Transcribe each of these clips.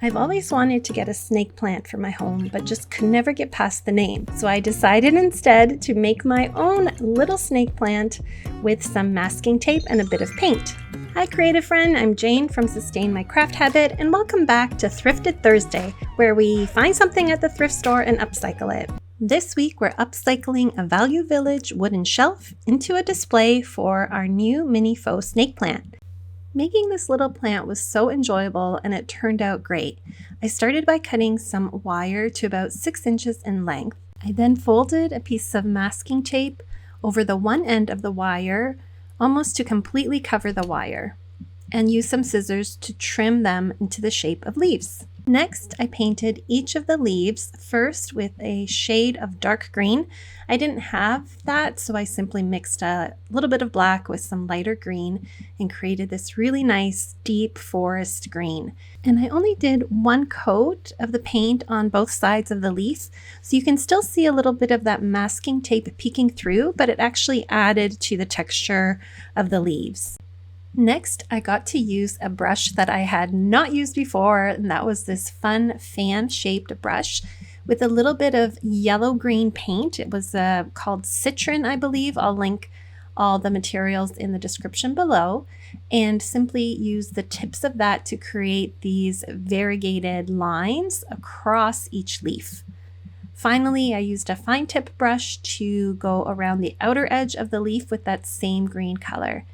I've always wanted to get a snake plant for my home, but just could never get past the name. So I decided instead to make my own little snake plant with some masking tape and a bit of paint. Hi creative friend, I'm Jane from Sustain My Craft Habit, and welcome back to Thrifted Thursday, where we find something at the thrift store and upcycle it. This week we're upcycling a Value Village wooden shelf into a display for our new mini faux snake plant. Making this little plant was so enjoyable and it turned out great. I started by cutting some wire to about 6 inches in length. I then folded a piece of masking tape over the one end of the wire, almost to completely cover the wire, and used some scissors to trim them into the shape of leaves. Next, I painted each of the leaves, first with a shade of dark green. I didn't have that, so I simply mixed a little bit of black with some lighter green and created this really nice deep forest green. And I only did one coat of the paint on both sides of the leaf, so you can still see a little bit of that masking tape peeking through, but it actually added to the texture of the leaves. Next, I got to use a brush that I had not used before, and that was this fun fan-shaped brush with a little bit of yellow-green paint. It was called Citron, I believe. I'll link all the materials in the description below, and simply use the tips of that to create these variegated lines across each leaf. Finally, I used a fine tip brush to go around the outer edge of the leaf with that same green color.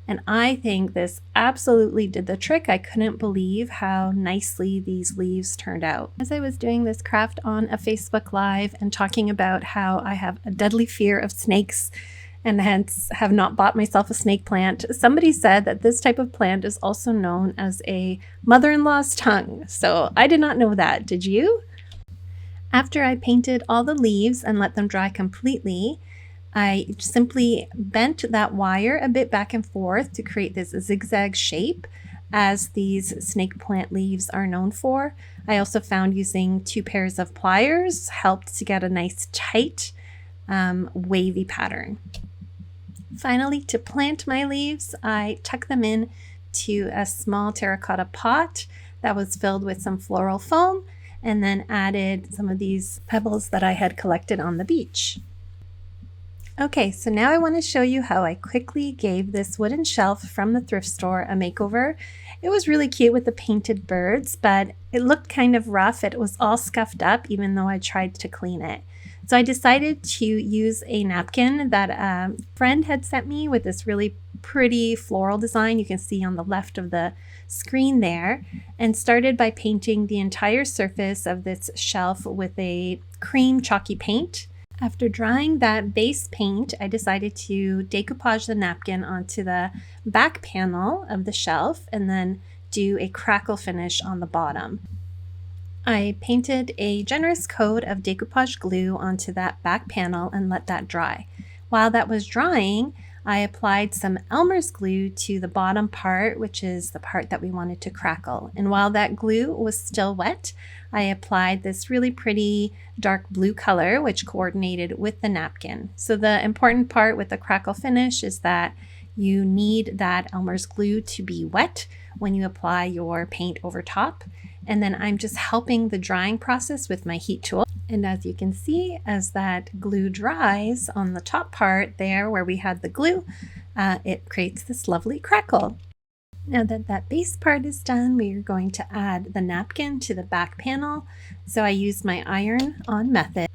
And I think this absolutely did the trick. I couldn't believe how nicely these leaves turned out. As I was doing this craft on a Facebook Live and talking about how I have a deadly fear of snakes and hence have not bought myself a snake plant, somebody said that this type of plant is also known as a mother-in-law's tongue. So I did not know that. Did you? After I painted all the leaves and let them dry completely, I simply bent that wire a bit back and forth to create this zigzag shape, as these snake plant leaves are known for. I also found using 2 pairs of pliers helped to get a nice tight wavy pattern. Finally, to plant my leaves, I tucked them in to a small terracotta pot that was filled with some floral foam, and then added some of these pebbles that I had collected on the beach. Okay, so now I want to show you how I quickly gave this wooden shelf from the thrift store a makeover. It was really cute with the painted birds, but it looked kind of rough. It was all scuffed up even though I tried to clean it. So I decided to use a napkin that a friend had sent me with this really pretty floral design you can see on the left of the screen there, and started by painting the entire surface of this shelf with a cream chalky paint. After drying that base paint, I decided to decoupage the napkin onto the back panel of the shelf and then do a crackle finish on the bottom. I painted a generous coat of decoupage glue onto that back panel and let that dry. While that was drying, I applied some Elmer's glue to the bottom part, which is the part that we wanted to crackle. And while that glue was still wet, I applied this really pretty dark blue color, which coordinated with the napkin. So the important part with the crackle finish is that you need that Elmer's glue to be wet when you apply your paint over top. And then I'm just helping the drying process with my heat tool. And as you can see, as that glue dries on the top part there where we had the glue, it creates this lovely crackle. Now that that base part is done, we are going to add the napkin to the back panel. So I used my iron-on method,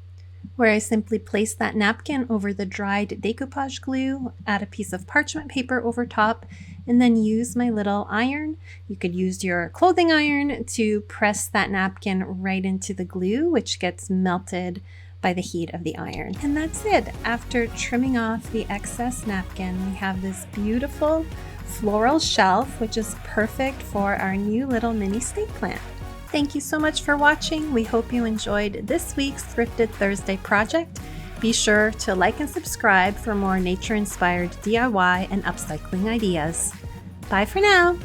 where I simply place that napkin over the dried decoupage glue, add a piece of parchment paper over top, and then use my little iron. You could use your clothing iron to press that napkin right into the glue, which gets melted by the heat of the iron. And that's it. After trimming off the excess napkin, we have this beautiful floral shelf, which is perfect for our new little mini snake plant. Thank you so much for watching. We hope you enjoyed this week's Thrifted Thursday project. Be sure to like and subscribe for more nature-inspired DIY and upcycling ideas. Bye for now.